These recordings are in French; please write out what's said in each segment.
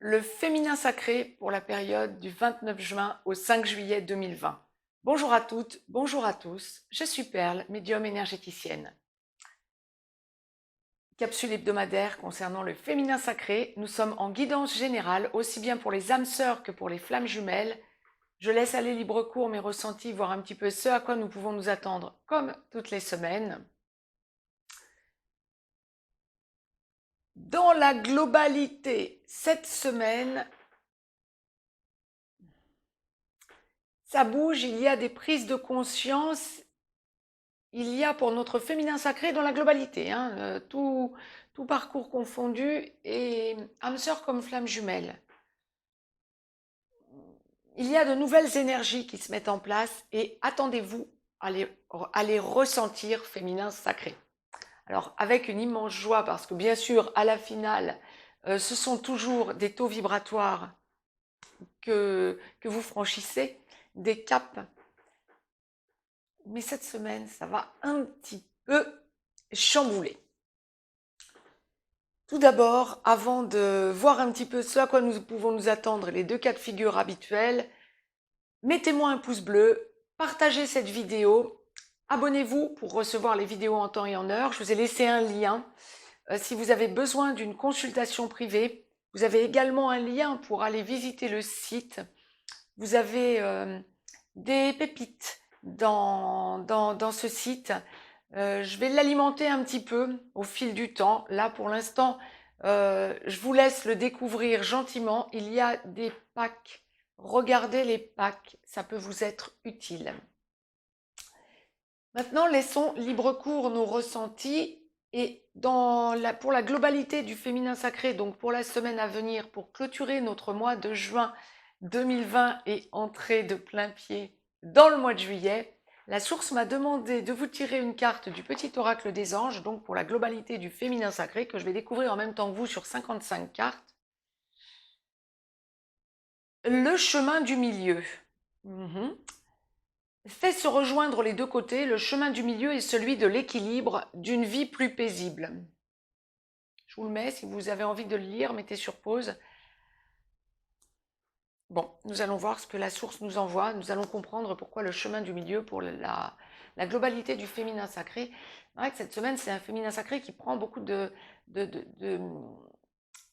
le féminin sacré pour la période du 29 juin au 5 juillet 2020. Bonjour à toutes, bonjour à tous, je suis Perle, médium énergéticienne. Capsule hebdomadaire concernant le féminin sacré, nous sommes en guidance générale, aussi bien pour les âmes sœurs que pour les flammes jumelles. Je laisse aller libre cours mes ressentis, voir un petit peu ce à quoi nous pouvons nous attendre, comme toutes les semaines. Dans la globalité, cette semaine, ça bouge, il y a des prises de conscience, il y a pour notre féminin sacré dans la globalité, tout parcours confondu, et âme sœur comme flamme jumelle. Il y a de nouvelles énergies qui se mettent en place et attendez-vous à les ressentir féminin sacré. Alors avec une immense joie parce que bien sûr à la finale, ce sont toujours des taux vibratoires que vous franchissez, des caps. Mais cette semaine, ça va un petit peu chambouler. Tout d'abord, avant de voir un petit peu ce à quoi nous pouvons nous attendre, les deux cas de figure habituels, mettez-moi un pouce bleu, partagez cette vidéo, abonnez-vous pour recevoir les vidéos en temps et en heure. Je vous ai laissé un lien. Si vous avez besoin d'une consultation privée, vous avez également un lien pour aller visiter le site. Vous avez des pépites dans ce site. Je vais l'alimenter un petit peu au fil du temps. Là, pour l'instant, je vous laisse le découvrir gentiment. Il y a des packs. Regardez les packs, ça peut vous être utile. Maintenant, laissons libre cours nos ressentis. Et pour la globalité du féminin sacré, donc pour la semaine à venir, pour clôturer notre mois de juin 2020 et entrer de plein pied dans le mois de juillet, la source m'a demandé de vous tirer une carte du petit oracle des anges, donc pour la globalité du féminin sacré, que je vais découvrir en même temps que vous sur 55 cartes. Le chemin du milieu. Fait se rejoindre les deux côtés, le chemin du milieu est celui de l'équilibre, d'une vie plus paisible. Je vous le mets, si vous avez envie de le lire, mettez sur pause. Bon, nous allons voir ce que la source nous envoie, nous allons comprendre pourquoi le chemin du milieu pour la globalité du féminin sacré. C'est vrai que cette semaine, c'est un féminin sacré qui prend beaucoup il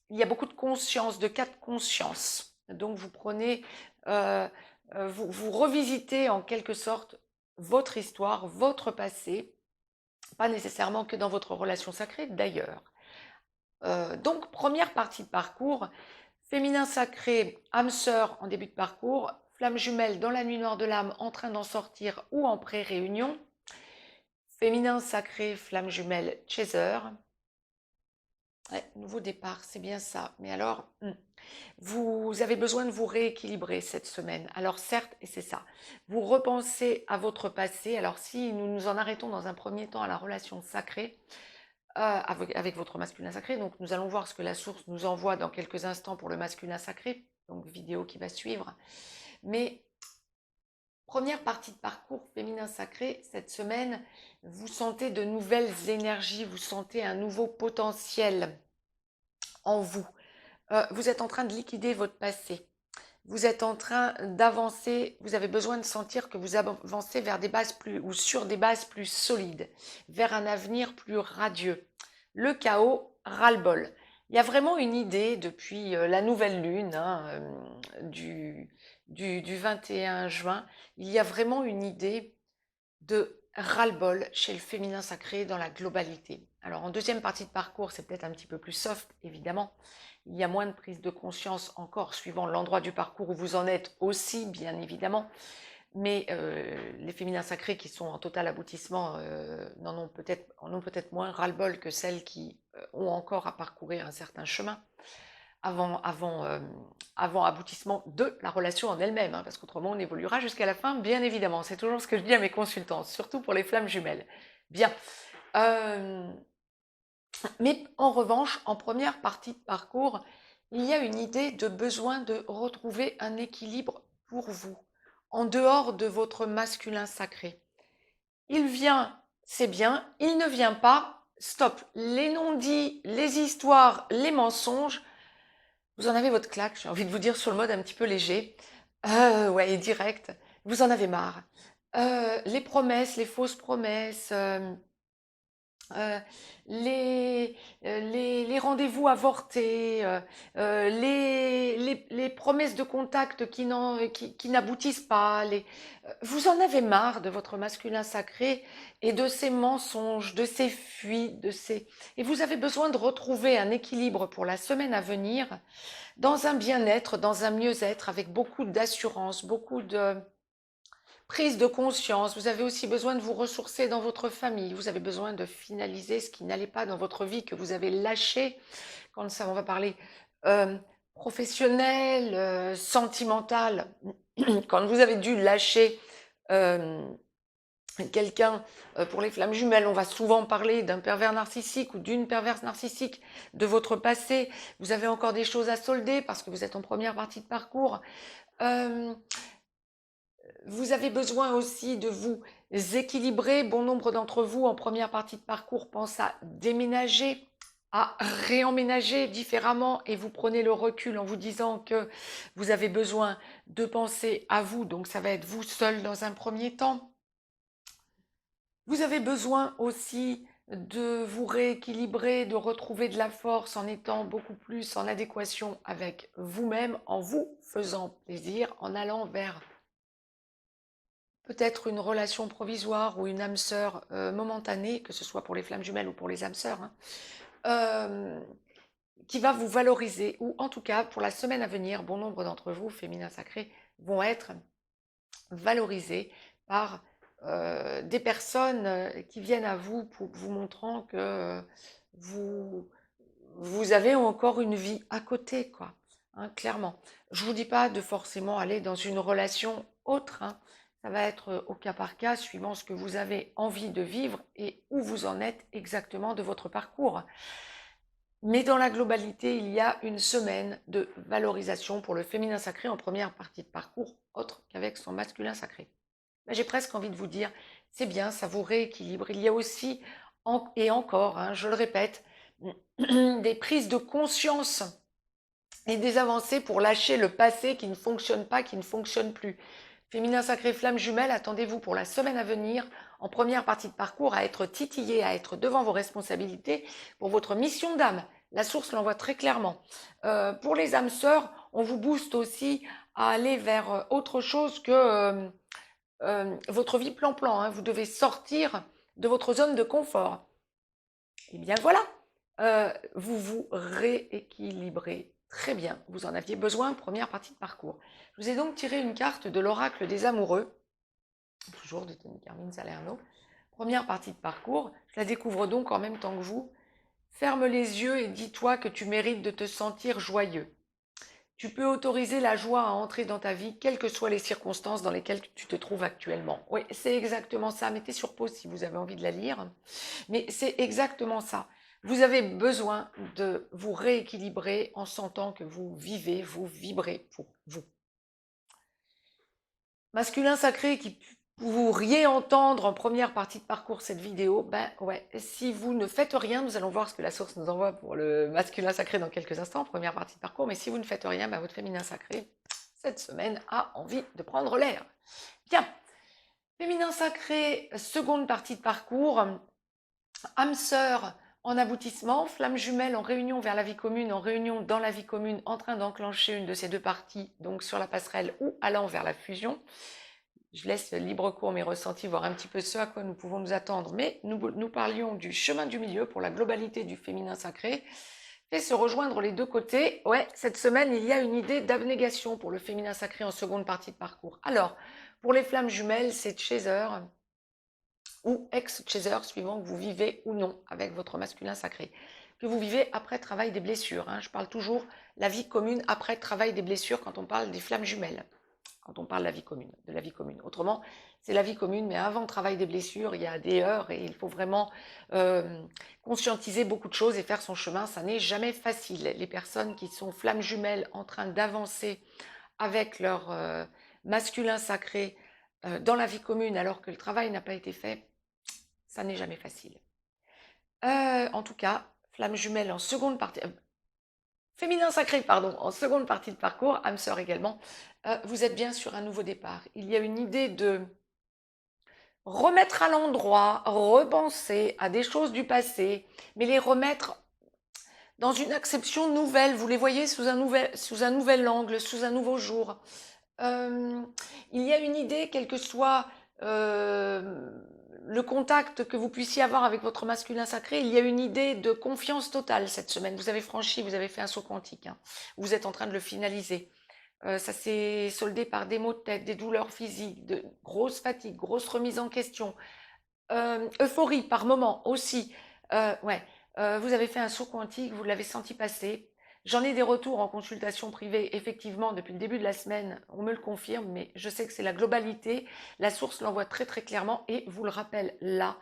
y a beaucoup de conscience, de cas de conscience. Donc vous prenez, vous revisitez en quelque sorte votre histoire, votre passé, pas nécessairement que dans votre relation sacrée d'ailleurs. Donc première partie de parcours, féminin sacré, âme sœur en début de parcours, flamme jumelle dans la nuit noire de l'âme en train d'en sortir ou en pré-réunion, féminin sacré, flamme jumelle, chaser. Ouais, nouveau départ, c'est bien ça. Mais alors, vous avez besoin de vous rééquilibrer cette semaine. Alors certes, et c'est ça, vous repensez à votre passé. Alors si nous nous en arrêtons dans un premier temps à la relation sacrée, avec votre masculin sacré, donc nous allons voir ce que la source nous envoie dans quelques instants pour le masculin sacré, donc vidéo qui va suivre. Mais première partie de parcours féminin sacré, cette semaine, vous sentez de nouvelles énergies, vous sentez un nouveau potentiel en vous. Vous êtes en train de liquider votre passé. Vous êtes en train d'avancer, vous avez besoin de sentir que vous avancez vers des bases ou sur des bases plus solides, vers un avenir plus radieux. Le chaos, ras-le-bol. Il y a vraiment une idée depuis la nouvelle lune du 21 juin, il y a vraiment une idée de ras-le-bol chez le féminin sacré dans la globalité. Alors en deuxième partie de parcours, c'est peut-être un petit peu plus soft, évidemment. Il y a moins de prise de conscience encore, suivant l'endroit du parcours où vous en êtes aussi, bien évidemment. Mais les féminins sacrés qui sont en total aboutissement en ont peut-être moins ras-le-bol que celles qui ont encore à parcourir un certain chemin avant aboutissement de la relation en elle-même, parce qu'autrement on évoluera jusqu'à la fin, bien évidemment. C'est toujours ce que je dis à mes consultants, surtout pour les flammes jumelles. Bien. Mais en revanche, en première partie de parcours, il y a une idée de besoin de retrouver un équilibre pour vous, en dehors de votre masculin sacré. Il vient, c'est bien, il ne vient pas, stop. Les non-dits, les histoires, les mensonges, Vous en avez votre claque, j'ai envie de vous dire, sur le mode un petit peu léger. Ouais, et direct. Vous en avez marre. Les promesses, les fausses promesses, euh, les rendez-vous avortés, les promesses de contact qui n'aboutissent pas. Vous en avez marre de votre masculin sacré et de ses mensonges, de ses fuites, et vous avez besoin de retrouver un équilibre pour la semaine à venir dans un bien-être, dans un mieux-être, avec beaucoup d'assurance, beaucoup de prise de conscience. Vous avez aussi besoin de vous ressourcer dans votre famille. Vous avez besoin de finaliser ce qui n'allait pas dans votre vie, que vous avez lâché. Quand ça, on va parler euh, professionnel, sentimental. Quand vous avez dû lâcher euh, quelqu'un, pour les flammes jumelles, on va souvent parler d'un pervers narcissique ou d'une perverse narcissique de votre passé. Vous avez encore des choses à solder parce que vous êtes en première partie de parcours. Euh, Vous avez besoin aussi de vous équilibrer. Bon nombre d'entre vous, en première partie de parcours, pensent à déménager, à réemménager différemment, et vous prenez le recul en vous disant que vous avez besoin de penser à vous, donc ça va être vous seul dans un premier temps. Vous avez besoin aussi de vous rééquilibrer, de retrouver de la force en étant beaucoup plus en adéquation avec vous-même, en vous faisant plaisir, en allant vers peut-être une relation provisoire ou une âme sœur momentanée, que ce soit pour les flammes jumelles ou pour les âmes sœurs, hein, euh, qui va vous valoriser, ou en tout cas pour la semaine à venir, bon nombre d'entre vous, féminins sacrés, vont être valorisés par des personnes qui viennent à vous pour vous montrant que vous, vous avez encore une vie à côté, quoi, hein, clairement. Je ne vous dis pas de forcément aller dans une relation autre, hein. Ça va être au cas par cas, suivant ce que vous avez envie de vivre et où vous en êtes exactement de votre parcours. Mais dans la globalité, il y a une semaine de valorisation pour le féminin sacré en première partie de parcours, autre qu'avec son masculin sacré. J'ai presque envie de vous dire, c'est bien, ça vous rééquilibre. Il y a aussi, et encore, hein, je le répète, des prises de conscience et des avancées pour lâcher le passé qui ne fonctionne pas, qui ne fonctionne plus. Féminin sacré flamme jumelle, attendez-vous pour la semaine à venir, en première partie de parcours, à être titillé, à être devant vos responsabilités pour votre mission d'âme. La source l'envoie très clairement. Pour les âmes sœurs, on vous booste aussi à aller vers autre chose que votre vie plan-plan. Hein. Vous devez sortir de votre zone de confort. Et bien voilà, vous vous rééquilibrez très bien. Vous en aviez besoin, première partie de parcours. Je vous ai donc tiré une carte de l'oracle des amoureux, toujours de Carmine Salerno. Première partie de parcours, je la découvre donc en même temps que vous. Ferme les yeux et dis-toi que tu mérites de te sentir joyeux. Tu peux autoriser la joie à entrer dans ta vie, quelles que soient les circonstances dans lesquelles tu te trouves actuellement. Oui, c'est exactement ça. Mettez sur pause si vous avez envie de la lire. Mais c'est exactement ça. Vous avez besoin de vous rééquilibrer en sentant que vous vivez, vous vibrez pour vous. Masculin sacré qui pourriez entendre en première partie de parcours cette vidéo, ben ouais, si vous ne faites rien, nous allons voir ce que la source nous envoie pour le masculin sacré dans quelques instants, première partie de parcours, mais si vous ne faites rien, ben votre féminin sacré, cette semaine, a envie de prendre l'air. Bien, féminin sacré, seconde partie de parcours, âme sœur en aboutissement, flamme jumelle en réunion vers la vie commune, en réunion dans la vie commune, en train d'enclencher une de ces deux parties, donc sur la passerelle ou allant vers la fusion. Je laisse libre cours mes ressentis, voir un petit peu ce à quoi nous pouvons nous attendre. Mais nous parlions du chemin du milieu pour la globalité du féminin sacré. Fait se rejoindre les deux côtés. Ouais, cette semaine, il y a une idée d'abnégation pour le féminin sacré en seconde partie de parcours. Alors, pour les flammes jumelles, c'est chaser ou ex-chaser, suivant que vous vivez ou non avec votre masculin sacré. Que vous vivez après travail des blessures. Hein. Je parle toujours la vie commune après travail des blessures quand on parle des flammes jumelles. Quand on parle de la vie commune. Autrement, c'est la vie commune, mais avant le travail des blessures, il y a des heures et il faut vraiment conscientiser beaucoup de choses et faire son chemin. Ça n'est jamais facile. Les personnes qui sont flammes jumelles en train d'avancer avec leur masculin sacré dans la vie commune alors que le travail n'a pas été fait, ça n'est jamais facile. En tout cas, flamme jumelle en seconde partie, Féminin sacré, pardon, en seconde partie de parcours, âme sœur également, vous êtes bien sur un nouveau départ. Il y a une idée de remettre à l'endroit, repenser à des choses du passé, mais les remettre dans une acception nouvelle. Vous les voyez sous un nouvel angle, sous un nouveau jour. Il y a une idée, quel que soit le contact que vous puissiez avoir avec votre masculin sacré, il y a une idée de confiance totale cette semaine. Vous avez franchi, vous avez fait un saut quantique. Hein. Vous êtes en train de le finaliser. Ça s'est soldé par des maux de tête, des douleurs physiques, de grosses fatigues, grosses remises en question, euphorie par moment aussi. Ouais, vous avez fait un saut quantique, vous l'avez senti passer. J'en ai des retours en consultation privée, effectivement, depuis le début de la semaine, on me le confirme, mais je sais que c'est la globalité. La source l'envoie très très clairement et vous le rappelle là,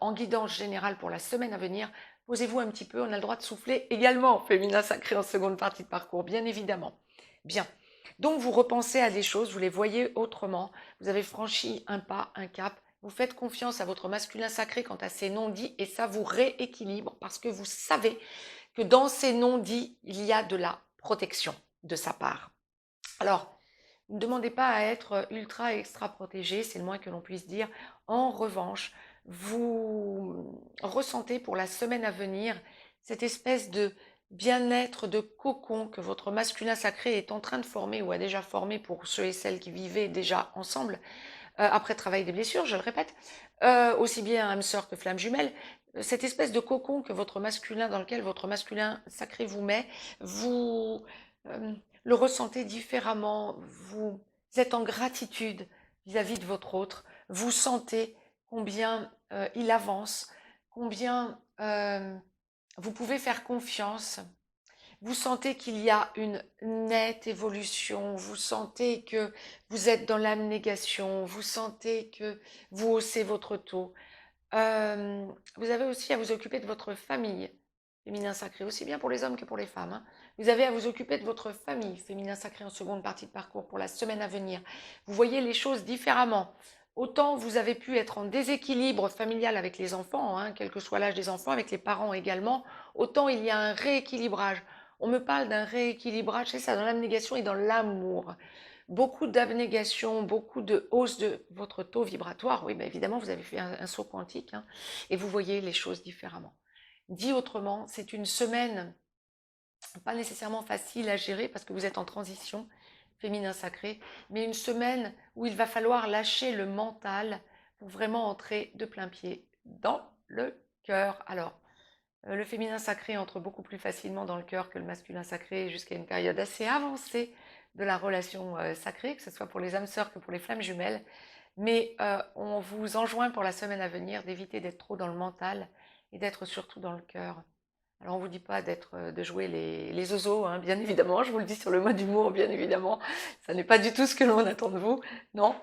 en guidance générale pour la semaine à venir. Posez-vous un petit peu, on a le droit de souffler également, féminin sacré en seconde partie de parcours, bien évidemment. Bien. Donc vous repensez à des choses, vous les voyez autrement, vous avez franchi un pas, un cap, vous faites confiance à votre masculin sacré quant à ses non-dits et ça vous rééquilibre parce que vous savez que dans ces non-dits, il y a de la protection de sa part. Alors, ne demandez pas à être ultra extra protégé, c'est le moins que l'on puisse dire. En revanche, vous ressentez pour la semaine à venir cette espèce de bien-être, de cocon que votre masculin sacré est en train de former ou a déjà formé pour ceux et celles qui vivaient déjà ensemble, après travail des blessures, je le répète, aussi bien âme sœur que flamme jumelle, cette espèce de cocon que votre masculin, dans lequel votre masculin sacré vous met, vous le ressentez différemment, vous êtes en gratitude vis-à-vis de votre autre, vous sentez combien il avance, combien vous pouvez faire confiance. Vous sentez qu'il y a une nette évolution, vous sentez que vous êtes dans l'abnégation, vous sentez que vous haussez votre taux. Vous avez aussi à vous occuper de votre famille, féminin sacré, aussi bien pour les hommes que pour les femmes. Hein. Vous avez à vous occuper de votre famille, féminin sacré en seconde partie de parcours pour la semaine à venir. Vous voyez les choses différemment. Autant vous avez pu être en déséquilibre familial avec les enfants, hein, quel que soit l'âge des enfants, avec les parents également, autant il y a un rééquilibrage. On me parle d'un rééquilibrage, c'est ça, dans l'abnégation et dans l'amour. Beaucoup d'abnégation, beaucoup de hausse de votre taux vibratoire. Oui, bien évidemment, vous avez fait un saut quantique hein, et vous voyez les choses différemment. Dit autrement, c'est une semaine pas nécessairement facile à gérer parce que vous êtes en transition féminin sacré, mais une semaine où il va falloir lâcher le mental pour vraiment entrer de plein pied dans le cœur. Alors, le féminin sacré entre beaucoup plus facilement dans le cœur que le masculin sacré jusqu'à une période assez avancée de la relation sacrée, que ce soit pour les âmes sœurs que pour les flammes jumelles. Mais on vous enjoint pour la semaine à venir d'éviter d'être trop dans le mental et d'être surtout dans le cœur. Alors on ne vous dit pas de jouer les oiseaux, hein, bien évidemment, je vous le dis sur le mode humour, bien évidemment, ça n'est pas du tout ce que l'on attend de vous, non,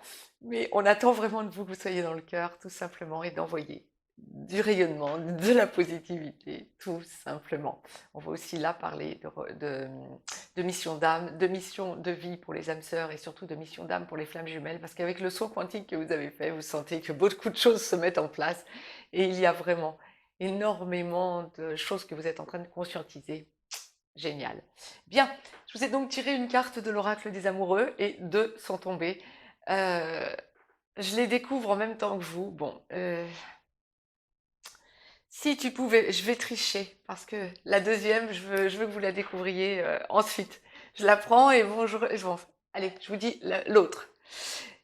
mais on attend vraiment de vous que vous soyez dans le cœur, tout simplement, et d'envoyer du rayonnement, de la positivité, tout simplement. On va aussi là parler de mission d'âme, de mission de vie pour les âmes sœurs et surtout de mission d'âme pour les flammes jumelles, parce qu'avec le saut quantique que vous avez fait, vous sentez que beaucoup de choses se mettent en place et il y a vraiment énormément de choses que vous êtes en train de conscientiser. Génial. Bien, je vous ai donc tiré une carte de l'oracle des amoureux et deux sont tombées. Je les découvre en même temps que vous. Bon, si tu pouvais, je vais tricher parce que la deuxième, je veux que vous la découvriez ensuite. Je la prends et bon, allez, je vous dis l'autre.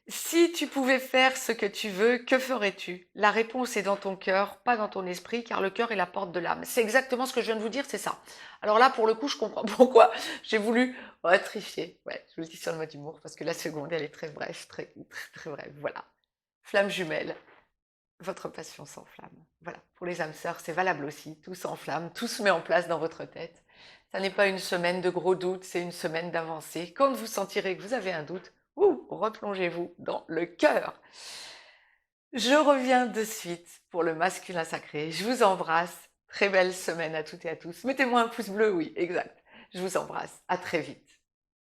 Si tu pouvais faire ce que tu veux, que ferais-tu? La réponse est dans ton cœur, pas dans ton esprit, car le cœur est la porte de l'âme. C'est exactement ce que je viens de vous dire, c'est ça. Alors là, pour le coup, je comprends pourquoi j'ai voulu tricher. Ouais, je vous le dis sur le mode humour, parce que la seconde, elle est très brève, très, très, très brève. Voilà. Flamme jumelle, votre passion s'enflamme. Voilà. Pour les âmes sœurs, c'est valable aussi. Tout s'enflamme, tout se met en place dans votre tête. Ça n'est pas une semaine de gros doutes, c'est une semaine d'avancée. Quand vous sentirez que vous avez un doute, replongez-vous dans le cœur. Je reviens de suite pour le masculin sacré. Je vous embrasse. Très belle semaine à toutes et à tous. Mettez-moi un pouce bleu, oui, exact. Je vous embrasse. À très vite.